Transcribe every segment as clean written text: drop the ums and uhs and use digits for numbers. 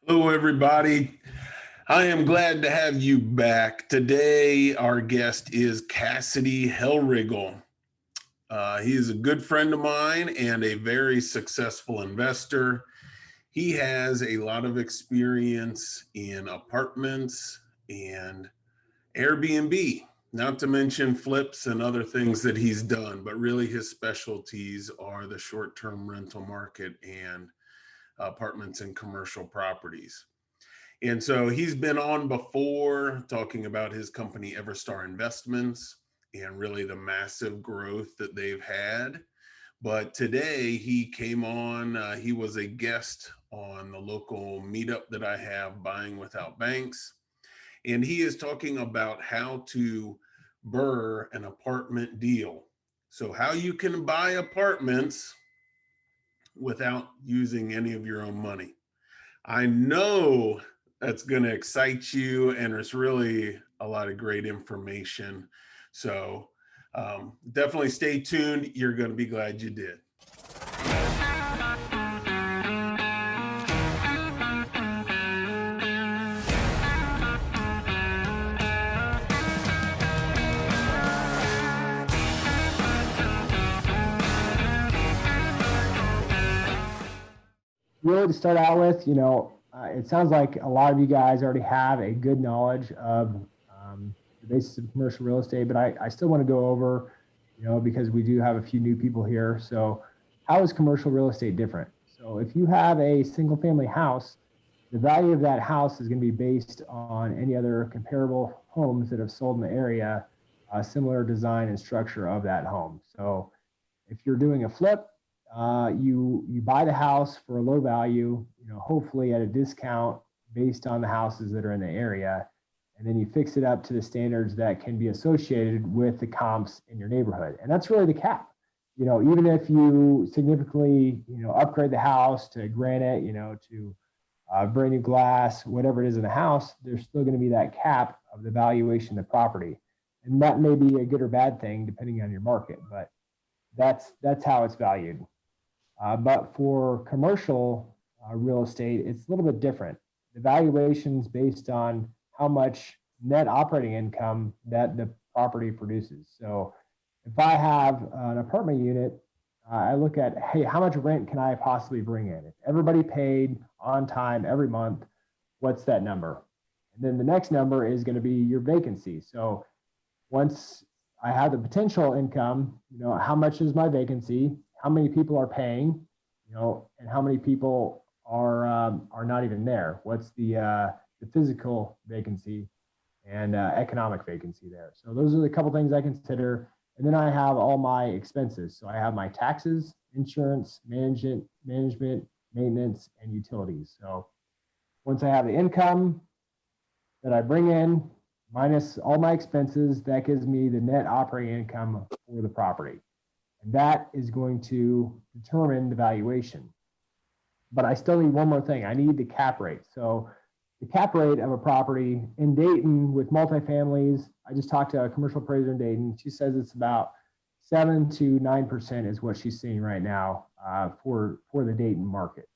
Hello, everybody. I am glad to have you back. Today, our guest is Cassidy Helrigel. He is a good friend of mine and a very successful investor. He has a lot of experience in apartments and Airbnb, not to mention flips and other things that he's done, but really his specialties are the short-term rental market and apartments and commercial properties. And so he's been on before talking about his company, Everstar Investments, and really the massive growth that they've had. But today he came on, he was a guest on the local meetup that I have, Buying Without Banks. And he is talking about how to BRRRR an apartment deal. So, how you can buy apartments without using any of your own money. I know that's going to excite you, and it's really a lot of great information. So definitely stay tuned. You're going to be glad you did. Really, to start out with, it sounds like a lot of you guys already have a good knowledge of the basis of commercial real estate, but I still want to go over, because we do have a few new people here. So how is commercial real estate different? So if you have a single family house, the value of that house is going to be based on any other comparable homes that have sold in the area, similar design and structure of that home. So if you're doing a flip, you buy the house for a low value, hopefully at a discount based on the houses that are in the area, and then you fix it up to the standards that can be associated with the comps in your neighborhood. And that's really the cap. Even if you significantly, upgrade the house to granite, to brand new glass, whatever it is in the house, there's still going to be that cap of the valuation of the property. And that may be a good or bad thing depending on your market, but that's how it's valued. But for commercial real estate, it's a little bit different. The valuation's based on how much net operating income that the property produces. So if I have an apartment unit, I look at, hey, how much rent can I possibly bring in? If everybody paid on time every month, what's that number? And then the next number is going to be your vacancy. So once I have the potential income, how much is my vacancy? How many people are paying, and how many people are not even there? What's the physical vacancy and economic vacancy there? So those are the couple things I consider. And then I have all my expenses. So I have my taxes, insurance, management, maintenance, and utilities. So once I have the income that I bring in, minus all my expenses, that gives me the net operating income for the property. And that is going to determine the valuation. But I still need one more thing. I need the cap rate. So the cap rate of a property in Dayton with multifamilies, I just talked to a commercial appraiser in Dayton. She says it's about 7 to 9% is what she's seeing right now for the Dayton market.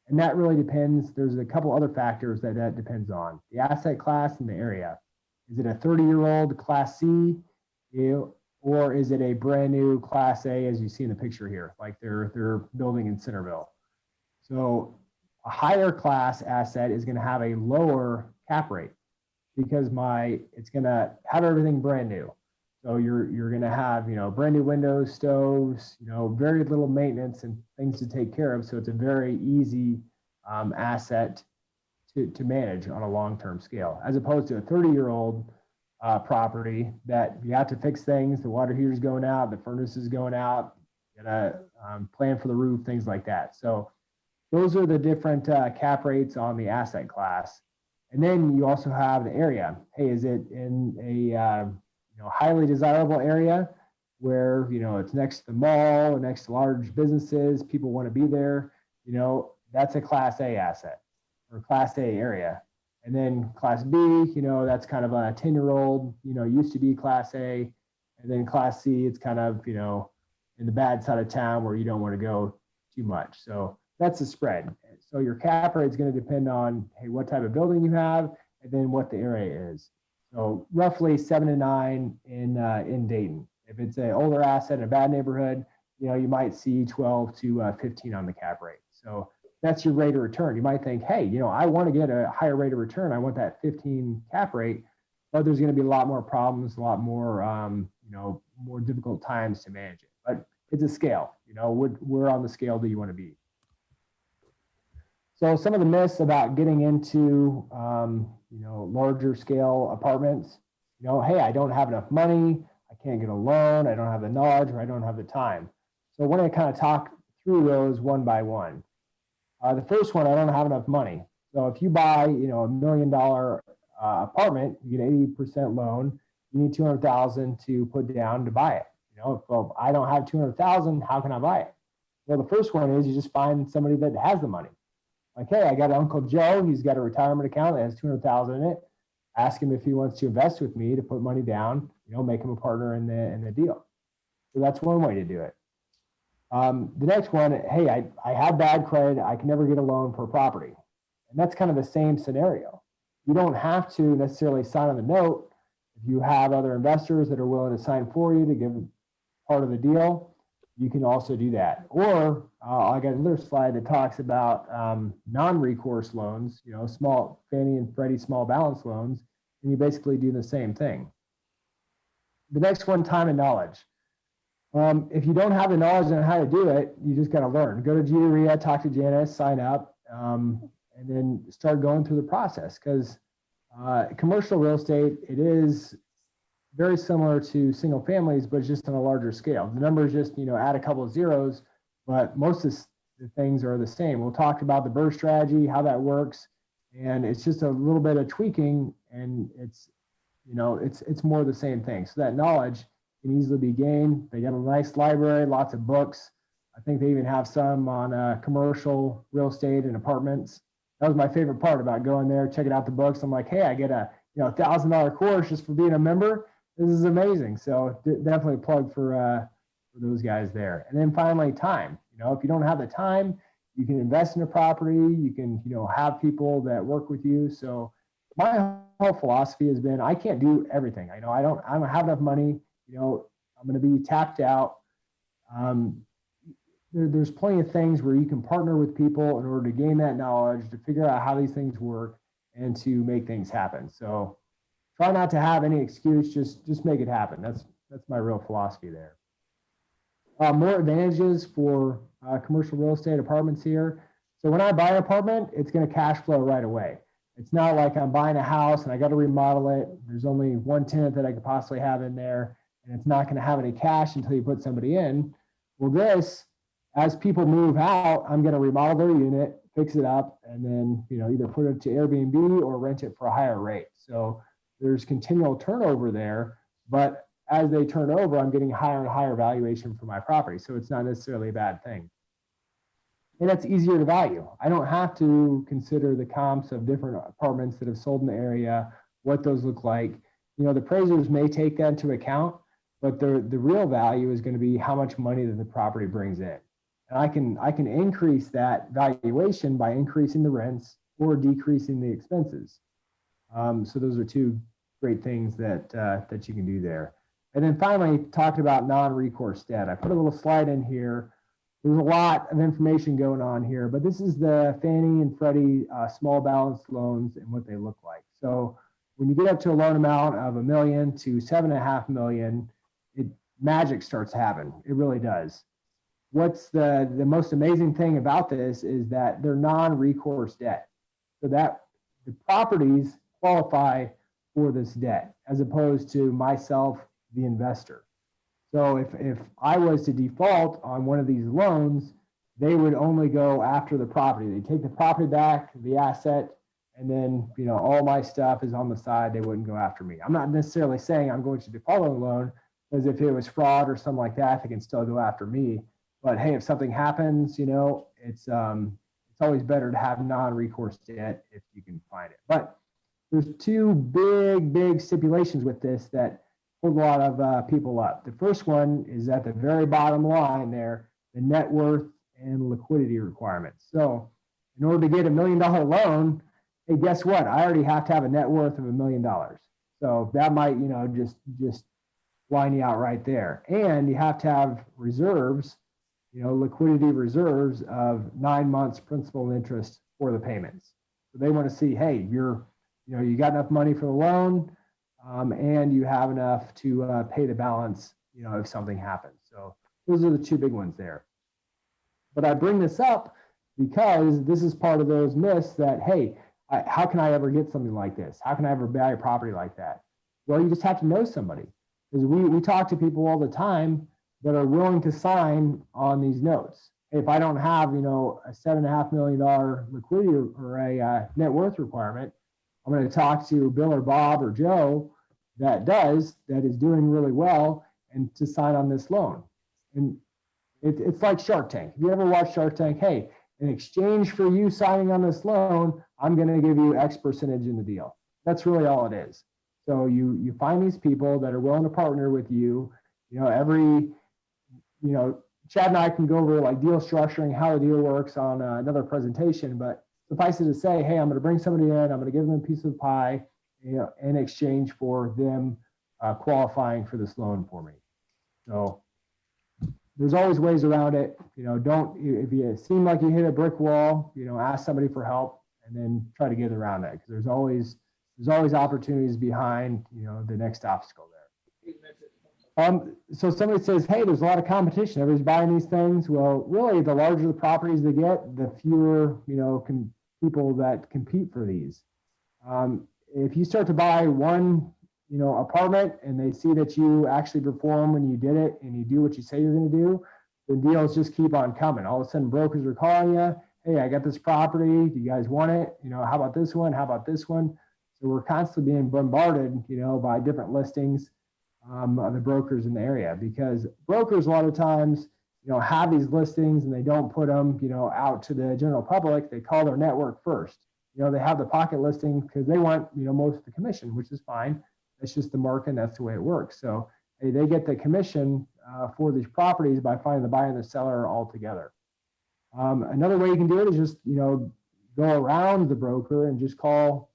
And that really depends. There's a couple other factors that depends on. The asset class and the area. Is it a 30-year-old Class C, or is it a brand new Class A, as you see in the picture here, like they're building in Centerville? So a higher class asset is going to have a lower cap rate because it's going to have everything brand new. So you're going to have brand new windows, stoves, very little maintenance and things to take care of. So it's a very easy asset to manage on a long-term scale, as opposed to a 30-year-old property that you have to fix things. The water heater's going out, the furnace is going out, you gotta plan for the roof, things like that. So those are the different cap rates on the asset class. And then you also have the area. Hey, is it in a highly desirable area where it's next to the mall or next to large businesses, people want to be there? That's a Class A asset or Class A area. And then Class B, that's kind of a 10-year-old, used to be Class A. And then Class C, it's kind of, in the bad side of town where you don't want to go too much. So that's the spread. So your cap rate is going to depend on, hey, what type of building you have, and then what the area is. So roughly 7 to 9 in Dayton. If it's an older asset in a bad neighborhood, you might see 12 to 15 on the cap rate. So that's your rate of return. You might think, hey, I want to get a higher rate of return. I want that 15 cap rate, but there's going to be a lot more problems, a lot more, more difficult times to manage it. But it's a scale. Where on the scale do you want to be? So some of the myths about getting into, larger scale apartments, hey, I don't have enough money, I can't get a loan, I don't have the knowledge, or I don't have the time. So I want to kind of talk through those one by one. The first one, I don't have enough money. So if you buy, $1 million apartment, you get 80% loan, you need 200,000 to put down to buy it. Well, I don't have 200,000, how can I buy it? Well, the first one is you just find somebody that has the money. Like, hey, I got Uncle Joe. He's got a retirement account that has 200,000 in it. Ask him if he wants to invest with me to put money down. Make him a partner in the deal. So that's one way to do it. The next one, hey, I have bad credit. I can never get a loan for a property, and that's kind of the same scenario. You don't have to necessarily sign on the note. If you have other investors that are willing to sign for you to give part of the deal, you can also do that. Or I got another slide that talks about non-recourse loans, small Fannie and Freddie small balance loans, and you basically do the same thing. The next one, time and knowledge. If you don't have the knowledge on how to do it, you just got to learn. Go to GRRRR, talk to Janice, sign up, and then start going through the process. Because commercial real estate, it is very similar to single families, but just on a larger scale. The numbers just, add a couple of zeros, but most of the things are the same. We'll talk about the BRRRR strategy, how that works, and it's just a little bit of tweaking, and it's more the same thing. So that knowledge can easily be gained. They got a nice library, lots of books. I think they even have some on commercial real estate and apartments. That was my favorite part about going there, checking out the books. I'm like, hey, I get a $1,000 course just for being a member. This is amazing. So definitely plug for those guys there. And then finally, time. If you don't have the time, you can invest in a property. You can have people that work with you. So my whole philosophy has been, I can't do everything. I don't have enough money. I'm going to be tapped out. There's plenty of things where you can partner with people in order to gain that knowledge, to figure out how these things work, and to make things happen. So try not to have any excuse, just make it happen. That's my real philosophy there. More advantages for commercial real estate apartments here. So when I buy an apartment, it's going to cash flow right away. It's not like I'm buying a house and I got to remodel it. There's only one tenant that I could possibly have in there, and it's not going to have any cash until you put somebody in. Well, this, as people move out, I'm going to remodel their unit, fix it up, and then either put it to Airbnb or rent it for a higher rate. So there's continual turnover there, but as they turn over, I'm getting higher and higher valuation for my property. So it's not necessarily a bad thing. And that's easier to value. I don't have to consider the comps of different apartments that have sold in the area, what those look like. The appraisers may take that into account, but the real value is going to be how much money that the property brings in. And I can increase that valuation by increasing the rents or decreasing the expenses. So those are two great things that you can do there. And then finally, talking about non-recourse debt. I put a little slide in here. There's a lot of information going on here, but this is the Fannie and Freddie small balance loans and what they look like. So when you get up to a loan amount of $1 million to $7.5 million, magic starts to happen. It really does. What's the most amazing thing about this is that they're non-recourse debt. So that the properties qualify for this debt as opposed to myself, the investor. So if I was to default on one of these loans, they would only go after the property. They take the property back, the asset, and then all my stuff is on the side. They wouldn't go after me. I'm not necessarily saying I'm going to default on the loan, because if it was fraud or something like that, they can still go after me. But hey, if something happens, it's always better to have non-recourse debt if you can find it. But there's two big stipulations with this that hold a lot of people up. The first one is at the very bottom line there, the net worth and liquidity requirements. So In order to get $1 million loan, hey, guess what? I already have to have a net worth of $1 million. So that might, just line you out right there. And you have to have reserves, liquidity reserves of 9 months principal and interest for the payments. So they want to see, hey, you got enough money for the loan, and you have enough to pay the balance, if something happens. So those are the two big ones there. But I bring this up because this is part of those myths that, hey, how can I ever get something like this? How can I ever buy a property like that? Well, you just have to know somebody. Because we talk to people all the time that are willing to sign on these notes. If I don't have, a $7.5 million liquidity or a net worth requirement, I'm going to talk to Bill or Bob or Joe that is doing really well and to sign on this loan. And it's like Shark Tank. If you ever watch Shark Tank, hey, in exchange for you signing on this loan, I'm going to give you X percentage in the deal. That's really all it is. So you find these people that are willing to partner with you. Chad and I can go over like deal structuring, how the deal works on another presentation, but suffice it to say, hey, I'm going to bring somebody in, I'm going to give them a piece of the pie, in exchange for them qualifying for this loan for me. So there's always ways around it. If you seem like you hit a brick wall, ask somebody for help and then try to get around that, because there's always opportunities behind, the next obstacle there. So somebody says, hey, there's a lot of competition. Everybody's buying these things. Well, really, the larger the properties they get, the fewer, people that compete for these. If you start to buy one, apartment and they see that you actually perform when you did it and you do what you say you're going to do, the deals just keep on coming. All of a sudden, brokers are calling you. Hey, I got this property. Do you guys want it? How about this one? How about this one? So we're constantly being bombarded, by different listings of the brokers in the area, because brokers a lot of times, have these listings and they don't put them, out to the general public. They call their network first. They have the pocket listing because they want, most of the commission, which is fine. That's just the market. And that's the way it works. So hey, they get the commission for these properties by finding the buyer and the seller all together. Another way you can do it is just, go around the broker and just call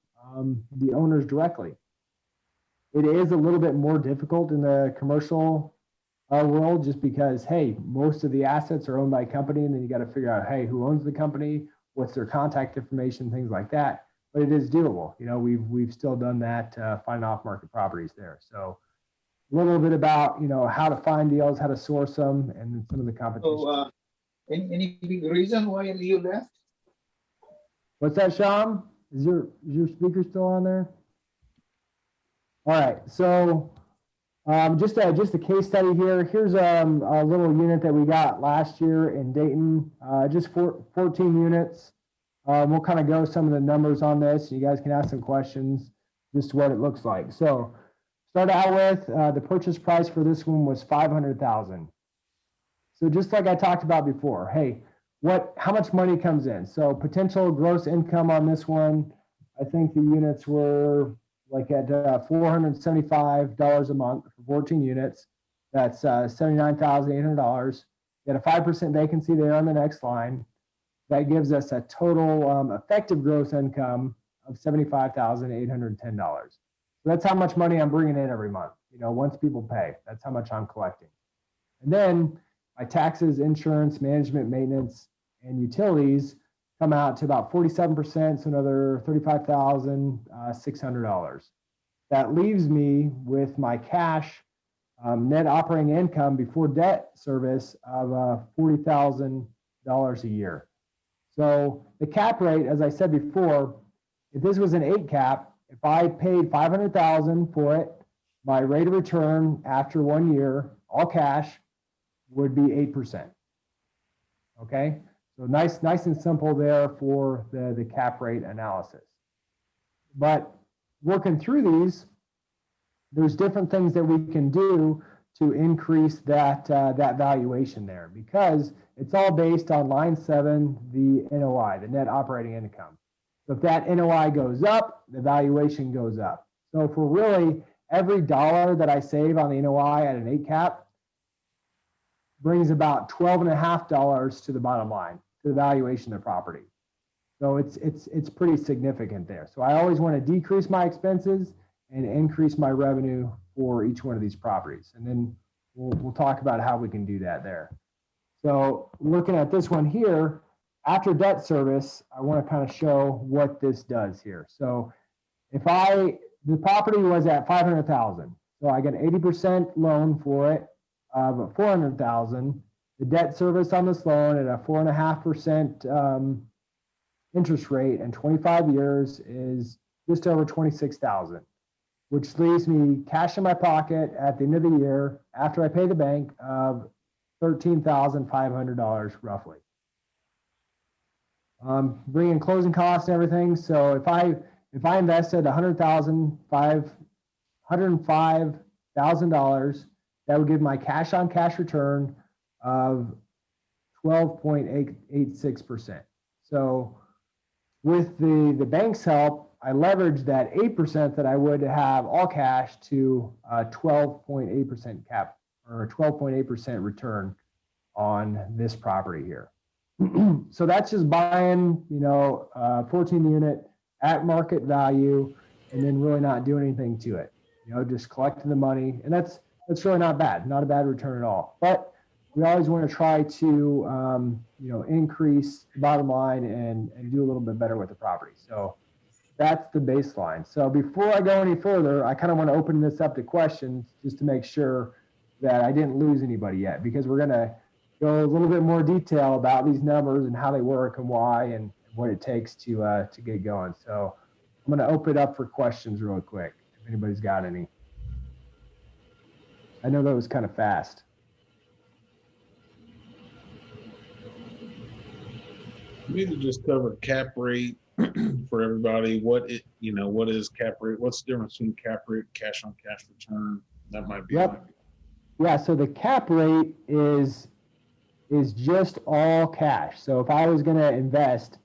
the owners directly. It is a little bit more difficult in the commercial world, just because, hey, most of the assets are owned by a company, and then you got to figure out, hey, who owns the company, what's their contact information, things like that. But it is doable. We've still done that, find off-market properties there. So a little bit about, how to find deals, how to source them, and some of the competition. So, any big reason why you left? What's that, Sham? Is your speaker still on there? All right, so just a case study here. Here's a little unit that we got last year in Dayton, just 14 units. We'll kind of go some of the numbers on this. You guys can ask some questions, just what it looks like. So start out with the purchase price for this one was $500,000. So just like I talked about before, hey, how much money comes in? So potential gross income on this one, I think the units were like at $475 a month for 14 units. That's $79,800. You had a 5% vacancy there on the next line. That gives us a total effective gross income of $75,810. So that's how much money I'm bringing in every month. Once people pay, that's how much I'm collecting. And then my taxes, insurance, management, maintenance, and utilities come out to about 47%, so another $35,600. That leaves me with my cash net operating income before debt service of $40,000 a year. So the cap rate, as I said before, if this was an 8 cap, if I paid $500,000 for it, my rate of return after 1 year, all cash, would be 8%. Okay. So nice and simple there for the cap rate analysis. But working through these, there's different things that we can do to increase that valuation there, because it's all based on line 7, the NOI, the net operating income. So if that NOI goes up, the valuation goes up. So for really every dollar that I save on the NOI at an 8 cap brings about $12.50 to the bottom line, to the valuation of the property. So it's pretty significant there. So I always want to decrease my expenses and increase my revenue for each one of these properties. And then we'll talk about how we can do that there. So looking at this one here, after debt service, I want to kind of show what this does here. So if the property was at 500,000, so I get 80% loan for it of 400,000. The debt service on this loan at a 4.5% interest rate and 25 years is just over 26,000, which leaves me cash in my pocket at the end of the year after I pay the bank of $13,500 roughly. Bring in closing costs and everything. So if I invested $105,000, that would give my cash on cash return of 12.86%. So with the bank's help, I leveraged that 8% that I would have all cash to 12.8% cap or 12.8% return on this property here. So that's just buying, 14 unit at market value and then really not doing anything to it, just collecting the money. And that's really not bad, not a bad return at all. But we always want to try to, increase the bottom line and do a little bit better with the property. So that's the baseline. So before I go any further, I kind of want to open this up to questions just to make sure that I didn't lose anybody yet, because we're going to go a little bit more detail about these numbers and how they work and why and what it takes to get going. So I'm going to open it up for questions real quick if anybody's got any. I know that was kind of fast. We need to just cover cap rate for everybody. What is cap rate? What's the difference between cap rate, cash on cash return? That might be. Yep. Yeah. So the cap rate is just all cash. So if I was going to invest,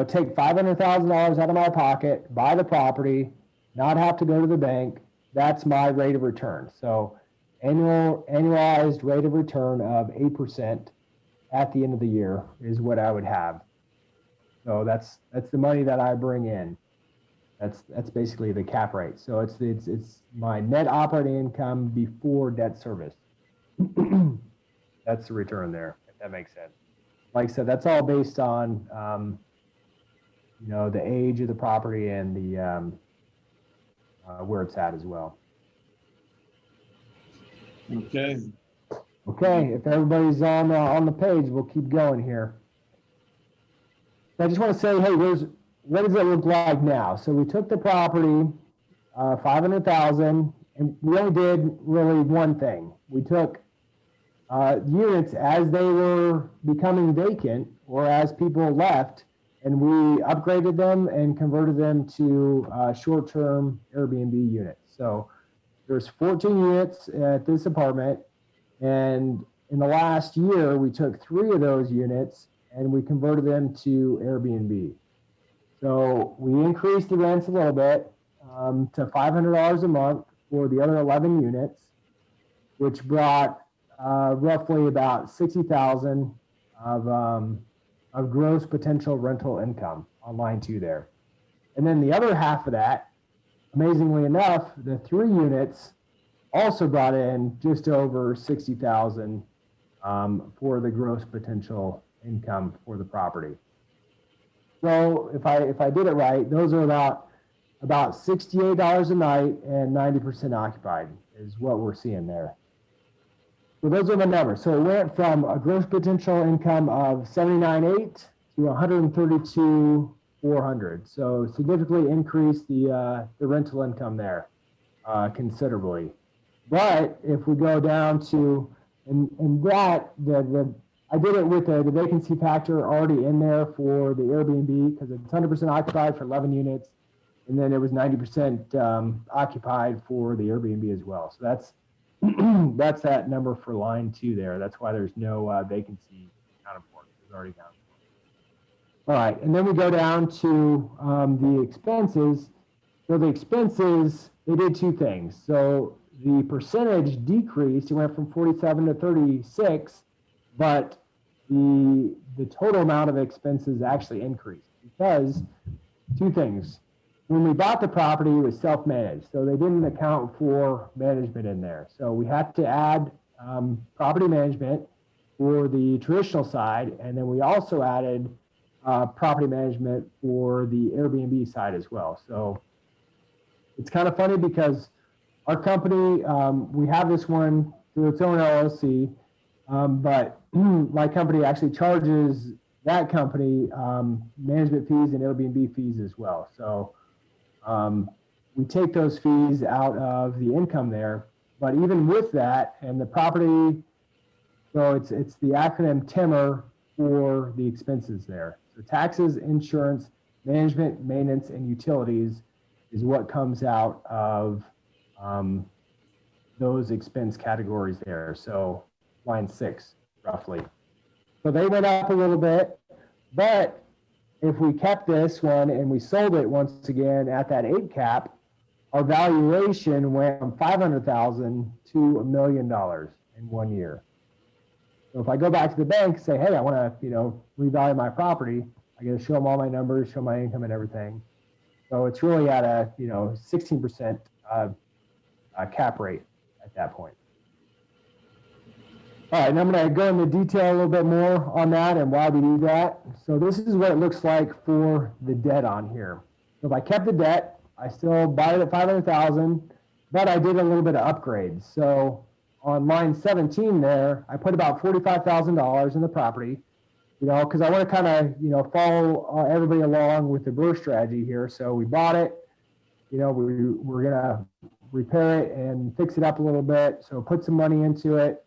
take $500,000 out of my pocket, buy the property, not have to go to the bank, that's my rate of return. So annualized rate of return of 8% at the end of the year is what I would have. So that's the money that I bring in. That's basically the cap rate. So it's my net operating income before debt service. That's the return there, if that makes sense. Like I said, that's all based on the age of the property and the where it's at as well. Okay. Okay, if everybody's on the page, we'll keep going here. I just want to say, hey, what does it look like now? So we took the property, 500,000, and we only did really one thing. We took units as they were becoming vacant or as people left, and we upgraded them and converted them to short-term Airbnb units. So there's 14 units at this apartment, and in the last year, we took 3 of those units and we converted them to Airbnb. So we increased the rents a little bit to $500 a month for the other 11 units, which brought roughly about $60,000 of gross potential rental income on line 2 there. And then the other half of that, amazingly enough, the 3 units also brought in just over $60,000 for the gross potential income for the property. So if I did it right, those are about $68 a night and 90% occupied is what we're seeing there. So those are the numbers. So it went from a gross potential income of $79,800 to $132,400. So significantly increased the rental income there considerably. But if we go down to and that I did it with the vacancy factor already in there for the Airbnb because it's 100% occupied for 11 units, and then it was 90% occupied for the Airbnb as well. So that's that number for line 2 there. That's why there's no vacancy accounted for. It's already accounted for. All right, and then we go down to the expenses. So the expenses, they did 2 things. So the percentage decreased. It went from 47 to 36, but the total amount of expenses actually increased because two things. When we bought the property, it was self-managed, so they didn't account for management in there. So we had to add property management for the traditional side, and then we also added property management for the Airbnb side as well. So it's kind of funny because our company, we have this one through its own LLC, but my company actually charges that company management fees and Airbnb fees as well. So we take those fees out of the income there. But even with that, and the property, so it's the acronym TIMR for the expenses there. So taxes, insurance, management, maintenance, and utilities is what comes out of those expense categories there. So line 6, roughly. So they went up a little bit, but if we kept this one and we sold it once again at that 8 cap, our valuation went from $500,000 to $1 million in 1 year. So if I go back to the bank and say, hey, I want to, revalue my property, I got to show them all my numbers, show my income and everything. So it's really at a, 16% cap rate at that point. All right, and I'm going to go into detail a little bit more on that and why we do that. So this is what it looks like for the debt on here. So if I kept the debt, I still bought it at $500,000, but I did a little bit of upgrades. So on line 17 there, I put about $45,000 in the property, because I want to kind of, follow everybody along with the BRRRR strategy here. So we bought it, we're going to repair it and fix it up a little bit. So put some money into it,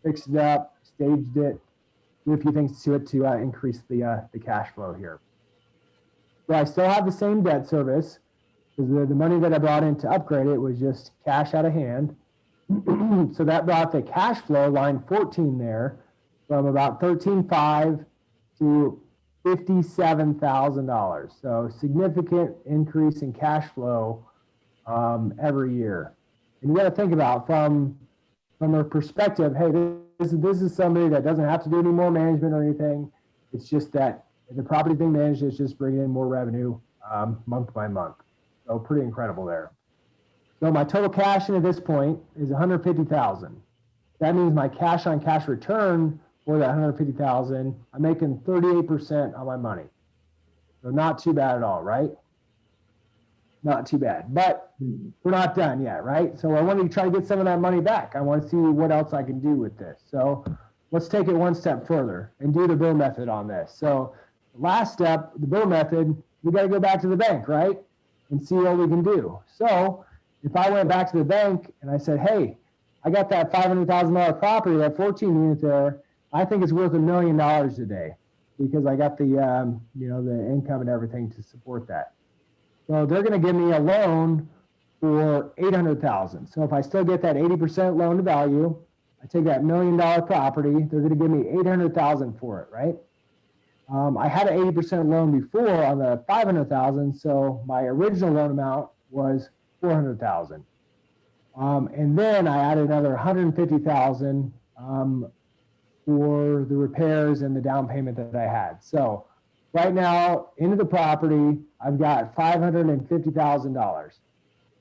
fixed it up, staged it, do a few things to it to increase the cash flow here. So I still have the same debt service because the money that I brought in to upgrade it was just cash out of hand. So that brought the cash flow, line 14 there, from about $13,500 to $57,000. So significant increase in cash flow every year. And you got to think about from a perspective, hey, this is somebody that doesn't have to do any more management or anything. It's just that the property being managed is just bringing in more revenue month by month. So pretty incredible there. So my total cash in at this point is $150,000. That means my cash on cash return for that $150,000, I'm making 38% on my money. So not too bad at all, right? Not too bad, but we're not done yet, right? So I want to try to get some of that money back. I want to see what else I can do with this. So let's take it one step further and do the BRRRR method on this. So last step, the BRRRR method, we got to go back to the bank, right? And see what we can do. So if I went back to the bank and I said, hey, I got that $500,000 property, that 14 unit there, I think it's worth $1 million today because I got the, the income and everything to support that. So they're going to give me a loan for $800,000. So if I still get that 80% loan to value, I take that $1 million property, they're going to give me $800,000 for it, right? I had an 80% loan before on the $500,000, so my original loan amount was $400,000. And then I added another $150,000 for the repairs and the down payment that I had. So right now, into the property, I've got $550,000.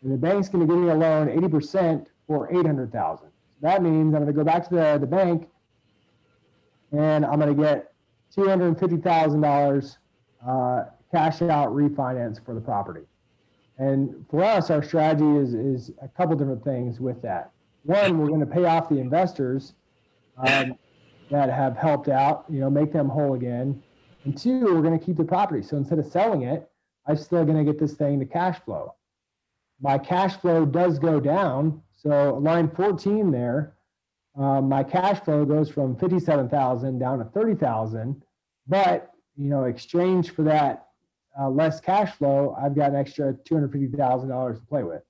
And the bank's going to give me a loan 80% for $800,000. That means I'm going to go back to the bank and I'm going to get $250,000 cash out refinance for the property. And for us, our strategy is a couple different things with that. One, we're going to pay off the investors that have helped out, make them whole again. And two, we're going to keep the property. So instead of selling it, I'm still going to get this thing to cash flow. My cash flow does go down. So line 14 there, my cash flow goes from 57,000 down to 30,000. But, exchange for that less cash flow, I've got an extra $250,000 to play with.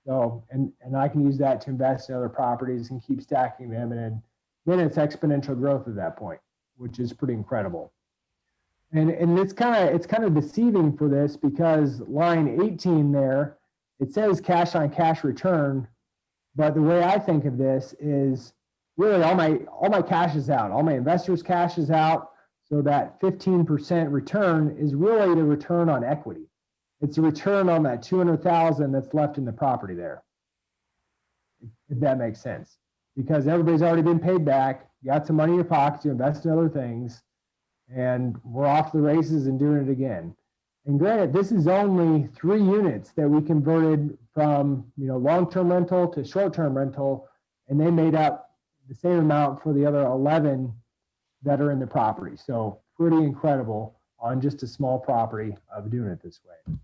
So, and I can use that to invest in other properties and keep stacking them. And then it's exponential growth at that point, which is pretty incredible. And it's kind of deceiving for this because line 18 there, it says cash on cash return, but the way I think of this is really all my cash is out, all my investors' cash is out. So that 15% return is really the return on equity. It's a return on that 200,000 that's left in the property there, if that makes sense. Because everybody's already been paid back, you got some money in your pocket to invest in other things, and we're off to the races and doing it again. And granted, this is only 3 units that we converted from, long-term rental to short-term rental, and they made up the same amount for the other 11 that are in the property. So pretty incredible on just a small property of doing it this way.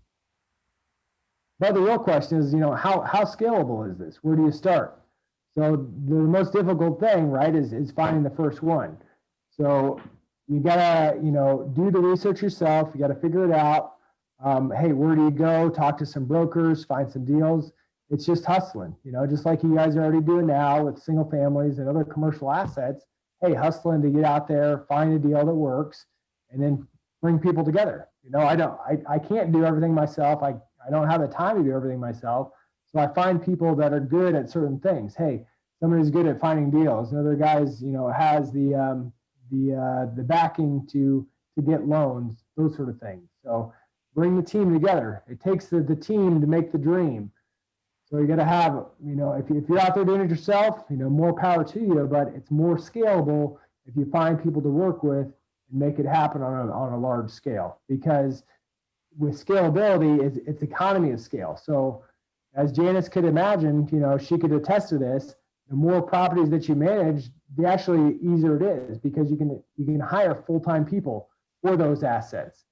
But the real question is, how scalable is this? Where do you start? So the most difficult thing, right, is finding the first one. So you gotta, do the research yourself. You gotta figure it out. Hey, where do you go? Talk to some brokers, find some deals. It's just hustling, just like you guys are already doing now with single families and other commercial assets. Hey, hustling to get out there, find a deal that works, and then bring people together. I can't do everything myself. I don't have the time to do everything myself. So I find people that are good at certain things. Hey, somebody's good at finding deals. Another guy's, has the backing to get loans, those sort of things. So bring the team together. It takes the team to make the dream. So you got to have, if you're out there doing it yourself, more power to you, but it's more scalable if you find people to work with and make it happen on a large scale. Because with scalability, it's economy of scale. So as Janice could imagine, she could attest to this, the more properties that you manage, the actually easier it is, because you can hire full-time people for those assets,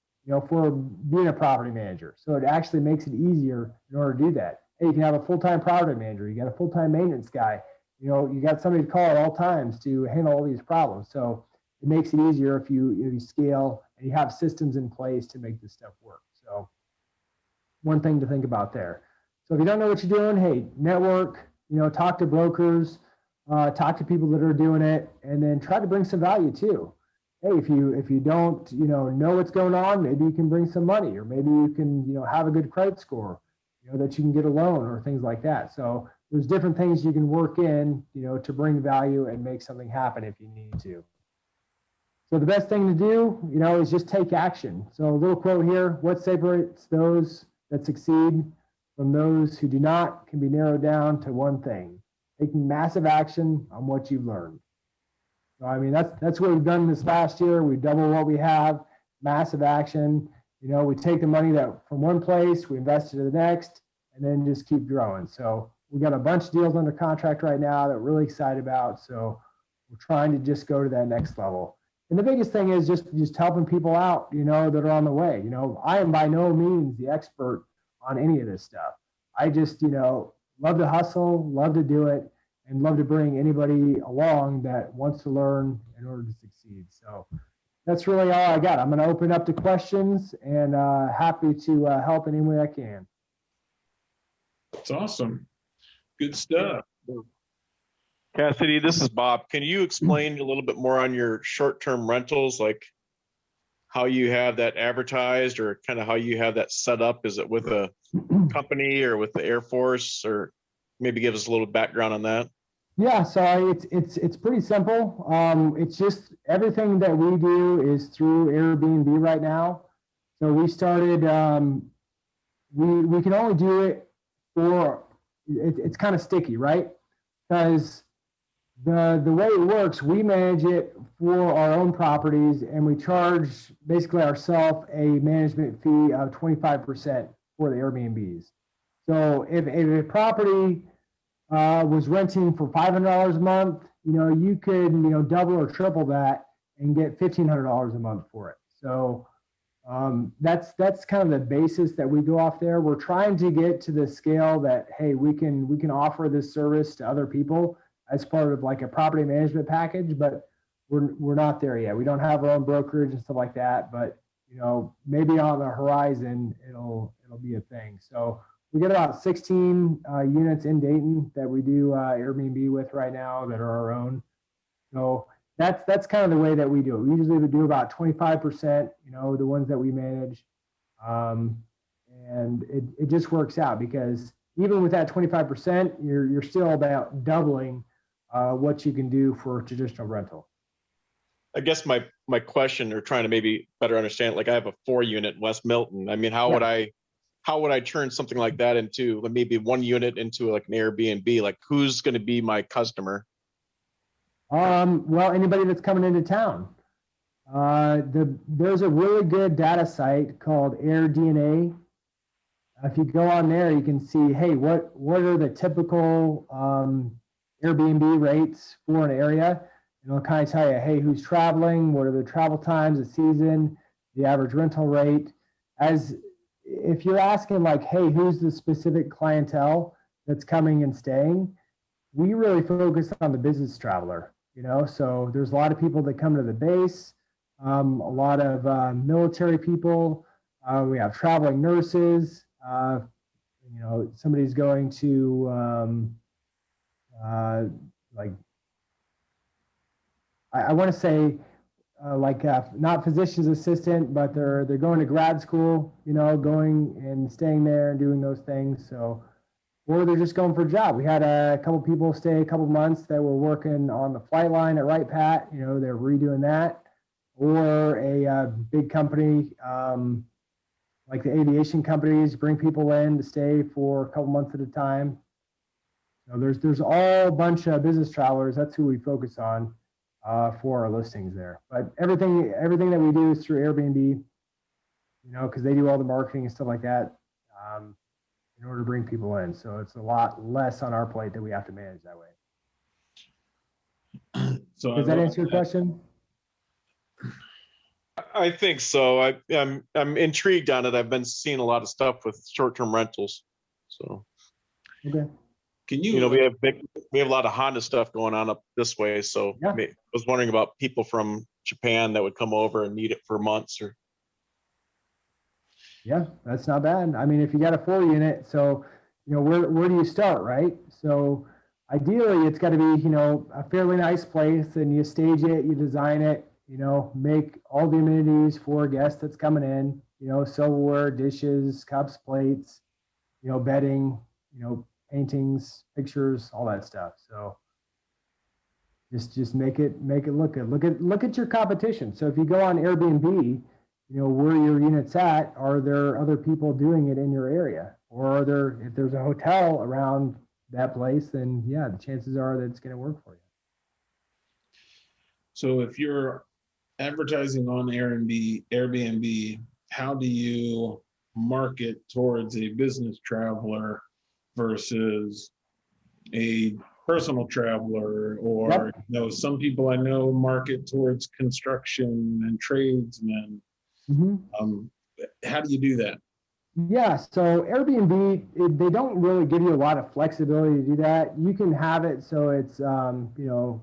for being a property manager. So it actually makes it easier in order to do that. Hey, you can have a full-time property manager, you got a full-time maintenance guy, you got somebody to call at all times to handle all these problems. So it makes it easier if you scale and you have systems in place to make this stuff work. So one thing to think about there. So if you don't know what you're doing, hey, network, talk to brokers, talk to people that are doing it, and then try to bring some value too. Hey, if you don't, know what's going on, maybe you can bring some money, or maybe you can, have a good credit score, that you can get a loan or things like that. So there's different things you can work in, to bring value and make something happen if you need to. So the best thing to do, is just take action. So a little quote here: what separates those that succeed from those who do not can be narrowed down to one thing: taking massive action on what you've learned. So, that's what we've done this last year. We double what we have, massive action. We take the money that from one place, we invest it in the next, and then just keep growing. So we got a bunch of deals under contract right now that we're really excited about. So we're trying to just go to that next level. And the biggest thing is just helping people out, that are on the way. I am by no means the expert on any of this stuff. I just, love to hustle, love to do it, and love to bring anybody along that wants to learn in order to succeed. So that's really all I got. I'm going to open up to questions, and happy to help any way I can. That's awesome. Good stuff. Cassidy, this is Bob. Can you explain a little bit more on your short-term rentals, like how you have that advertised, or kind of how you have that set up? Is it with a company or with the Air Force, or maybe give us a little background on that? Yeah, so it's pretty simple. It's just everything that we do is through Airbnb right now. So we started, we can only do it for, it's kind of sticky, right? Because the way it works, we manage it for our own properties, and we charge basically ourselves a management fee of 25% for the Airbnbs. So if a property was renting for $500 a month, you could, double or triple that and get $1,500 a month for it. So that's kind of the basis that we go off there. We're trying to get to the scale that, hey, we can offer this service to other people as part of like a property management package, but we're not there yet. We don't have our own brokerage and stuff like that, but maybe on the horizon it'll be a thing. So we get about 16 units in Dayton that we do Airbnb with right now that are our own. So that's kind of the way that we do it. We usually would do about 25%, the ones that we manage. And it just works out, because even with that 25%, you're still about doubling what you can do for traditional rental. I guess my question, or trying to maybe better understand, like I have a 4-unit in West Milton. I mean, how would I turn something like that into maybe 1 unit into like an Airbnb? Like, who's going to be my customer? Well, anybody that's coming into town. There's a really good data site called AirDNA. If you go on there, you can see, hey, what are the typical Airbnb rates for an area? And it'll kind of tell you, hey, who's traveling, what are the travel times, the season, the average rental rate. As if you're asking like, hey, who's the specific clientele that's coming and staying, we really focus on the business traveler, you know? So there's a lot of people that come to the base, a lot of military people. We have traveling nurses. You know, somebody's going to like, I want to say not physician's assistant, but they're going to grad school, you know, going and staying there and doing those things. So, or they're just going for a job. We had a couple people stay a couple months that were working on the flight line at Wright Pat. You know, they're redoing that. Or a big company like the aviation companies bring people in to stay for a couple months at a time. So there's all a bunch of business travelers. That's who we focus on for our listings there. But everything that we do is through Airbnb, you know, because they do all the marketing and stuff like that in order to bring people in. So it's a lot less on our plate that we have to manage that way. So Does that answer your question? I think so. I'm intrigued on it. I've been seeing a lot of stuff with short-term rentals. So, okay. Can you know, we have a lot of Honda stuff going on up this way. So Yeah. I was wondering about people from Japan that would come over and need it for months. Or Yeah, that's not bad. I mean, if you got a 4-unit, so, you know, where do you start, right? So ideally it's got to be, you know, a fairly nice place, and you stage it, you design it, you know, make all the amenities for a guest that's coming in, you know, silverware, dishes, cups, plates, you know, bedding, you know, paintings, pictures, all that stuff. So just make it look good. Look at your competition. So if you go on Airbnb, you know, where your unit's at, are there other people doing it in your area? Or if there's a hotel around that place, then yeah, the chances are that it's going to work for you. So if you're advertising on Airbnb, how do you market towards a business traveler versus a personal traveler? Or, Yep. you know, some people I know market towards construction and tradesmen. How do you do that? Yeah, so Airbnb, they don't really give you a lot of flexibility to do that. You can have it so it's, you know,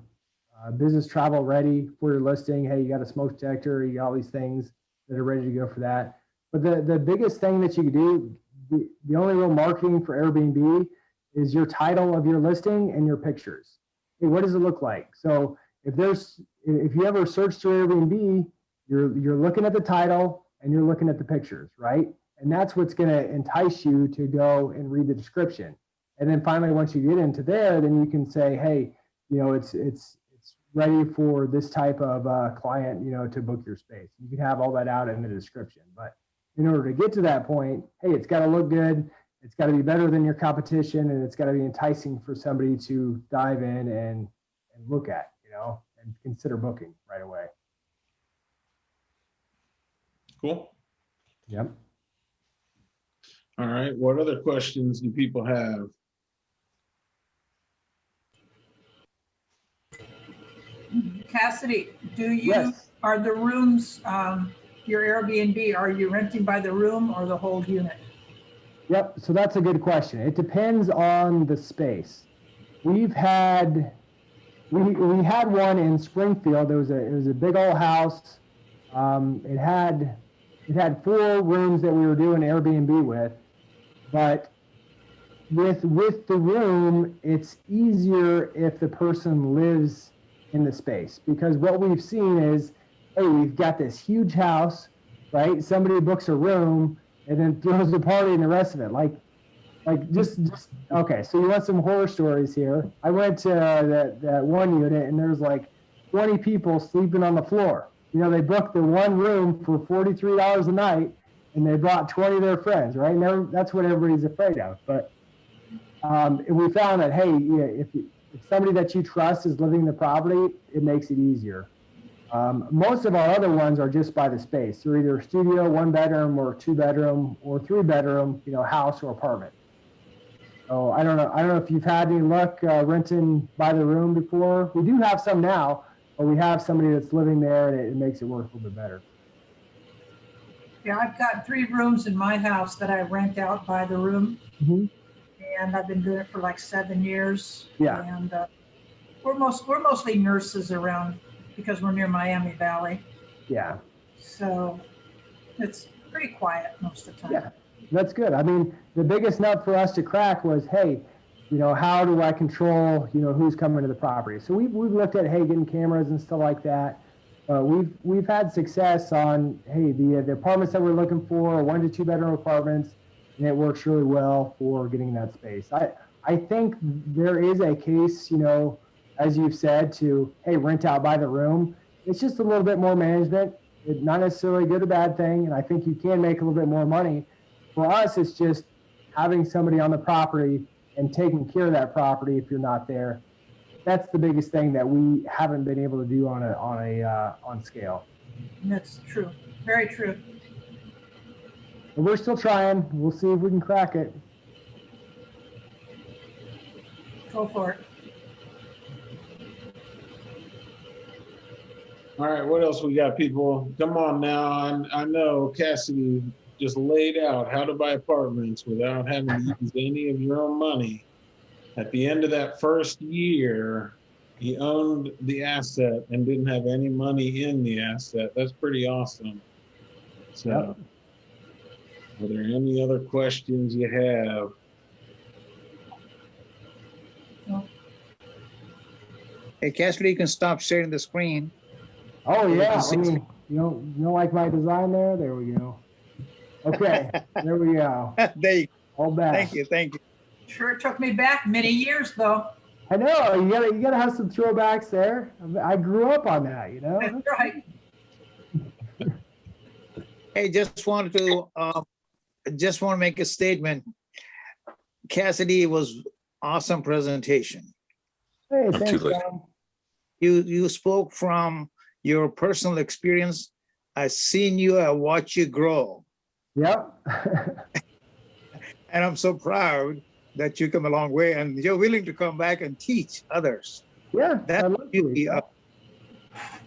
business travel ready for your listing. Hey, you got a smoke detector, you got all these things that are ready to go for that. But the biggest thing that you can do, the only real marketing for Airbnb is your title of your listing and your pictures. Hey, what does it look like? So if you ever search through Airbnb, you're looking at the title and you're looking at the pictures, right? And that's what's going to entice you to go and read the description. And then finally, once you get into there, then you can say, hey, you know, it's ready for this type of client, you know, to book your space. You can have all that out in the description. But in order to get to that point, hey, it's got to look good. It's got to be better than your competition, and it's got to be enticing for somebody to dive in and look at, you know, and consider booking right away. Cool. Yep. All right. What other questions do people have? Cassidy, Yes. are the rooms, your Airbnb, are you renting by the room or the whole unit? Yep. So that's a good question. It depends on the space. We had one in Springfield. It was a big old house. It had 4 rooms that we were doing Airbnb with, but with the room, it's easier if the person lives in the space, because what we've seen is, hey, we've got this huge house, right? Somebody books a room and then throws a party and the rest of it. Like just okay. So you want some horror stories here? I went to that one unit and there's like 20 people sleeping on the floor. You know, they booked the one room for $43 a night, and they brought 20 of their friends, right? And that's what everybody's afraid of. But we found that, hey, yeah, if somebody that you trust is living in the property, it makes it easier. Most of our other ones are just by the space. They're either studio, 1 bedroom, or 2 bedroom, or 3 bedroom, you know, house or apartment. So I don't know if you've had any luck renting by the room before. We do have some now, but we have somebody that's living there, and it makes it work a little bit better. Yeah, I've got 3 rooms in my house that I rent out by the room. Mm-hmm. And I've been doing it for like 7 years. Yeah. And we're mostly nurses around because we're near Miami Valley. Yeah. So it's pretty quiet most of the time. Yeah, that's good. I mean, the biggest nut for us to crack was, hey, you know, how do I control, you know, who's coming to the property? So we've looked at, hey, getting cameras and stuff like that. We've had success on, hey, the apartments that we're looking for, 1 to 2 bedroom apartments, and it works really well for getting that space. I think there is a case, you know, as you've said, to, hey, rent out by the room. It's just a little bit more management. It's not necessarily a good or bad thing, and I think you can make a little bit more money. For us, it's just having somebody on the property and taking care of that property if you're not there. That's the biggest thing that we haven't been able to do on scale. That's true. Very true. But we're still trying. We'll see if we can crack it. Go for it. All right, what else we got, people? Come on now. I know Cassidy just laid out how to buy apartments without having to use any of your own money. At the end of that first year, he owned the asset and didn't have any money in the asset. That's pretty awesome. So, are there any other questions you have? No. Hey, Cassidy, you can stop sharing the screen. Oh yeah, I mean, you don't like my design there? There we go. Okay, there we go. There you All go. back. Thank you. Sure took me back many years though. I know, you gotta have some throwbacks there. I grew up on that, you know. That's right. Hey, just want to make a statement. Cassidy, was awesome presentation. Hey, thanks, John. You spoke from your personal experience. I've seen you, I watch you grow. Yep. And I'm so proud that you come a long way and you're willing to come back and teach others. Yeah, That's the beauty of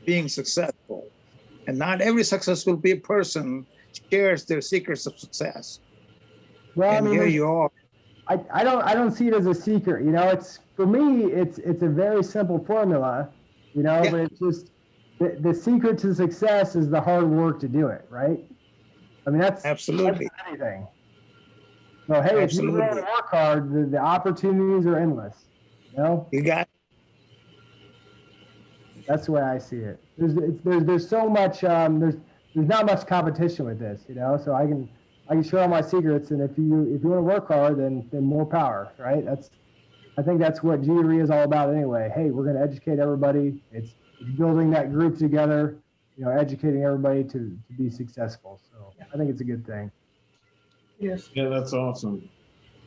being successful. And not every successful person shares their secrets of success. Well, and I mean, here you are. I don't see it as a secret, you know. It's, for me, it's a very simple formula, you know. Yeah. But it's just the secret to success is the hard work to do it, right? I mean, that's Absolutely. that's anything. So hey, if you really work hard, the opportunities are endless. You know, You got that's the way I see it. There's so much there's not much competition with this, you know. So I can share all my secrets, and if you want to work hard, then more power, right? I think that's what GRE is all about anyway. Hey, we're going to educate everybody. It's building that group together, you know, educating everybody to be successful. So I think it's a good thing. Yes. Yeah, that's awesome.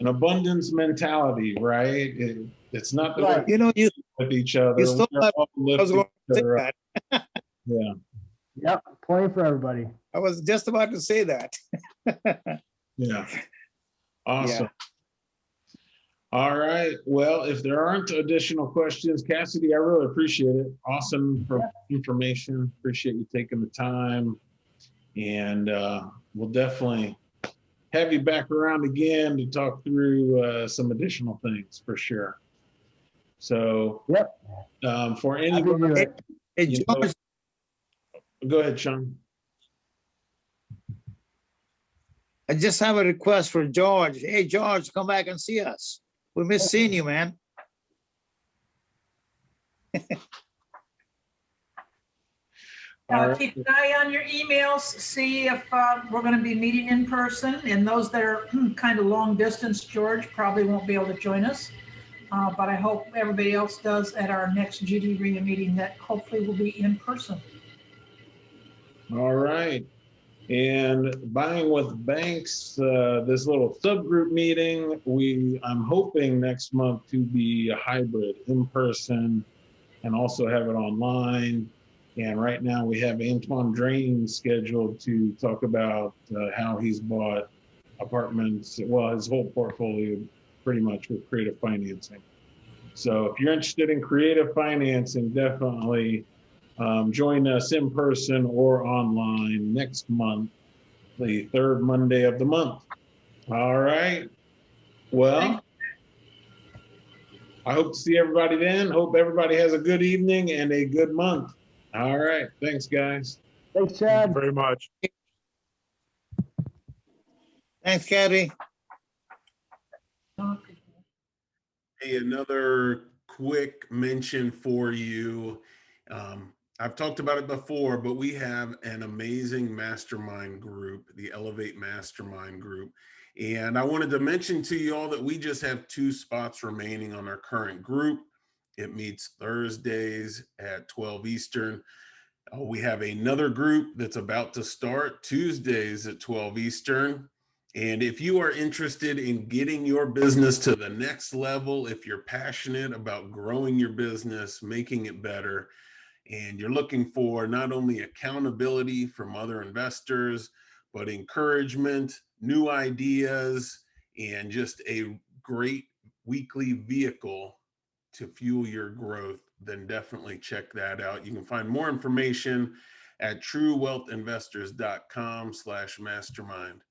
An abundance mentality, right? It's not that Right. we're You know, you with each other. still We're have- all I was lifting going to each say other up. that. Yeah. Yep, plenty for everybody. I was just about to say that. Yeah. Awesome. All right. Well, if there aren't additional questions, Cassidy, I really appreciate it. Awesome information. Appreciate you taking the time. And we'll definitely have you back around again to talk through some additional things for sure. So, for Happy to do anybody, it. Hey, you know, George, go ahead, Sean. I just have a request for George. Hey, George, come back and see us. We miss seeing you, man. Keep an eye on your emails, see if we're going to be meeting in person. And those that are kind of long distance, George probably won't be able to join us. But I hope everybody else does at our next GD meeting that hopefully will be in person. All right. And buying with banks, this little subgroup meeting, I'm hoping next month to be a hybrid, in person, and also have it online. And right now we have Antoine Drain scheduled to talk about how he's bought apartments, well, his whole portfolio pretty much with creative financing. So if you're interested in creative financing, definitely join us in person or online next month, the third Monday of the month. All right. Well, I hope to see everybody then. Hope everybody has a good evening and a good month. All right. Thanks, guys. Thanks, Thank Chad. you very much. Thanks, Gabby. Hey, another quick mention for you. I've talked about it before, but we have an amazing mastermind group, the Elevate Mastermind Group. And I wanted to mention to you all that we just have 2 spots remaining on our current group. It meets Thursdays at 12 Eastern. We have another group that's about to start Tuesdays at 12 Eastern. And if you are interested in getting your business to the next level, if you're passionate about growing your business, making it better, and you're looking for not only accountability from other investors, but encouragement, new ideas, and just a great weekly vehicle to fuel your growth, then definitely check that out. You can find more information at truewealthinvestors.com/mastermind.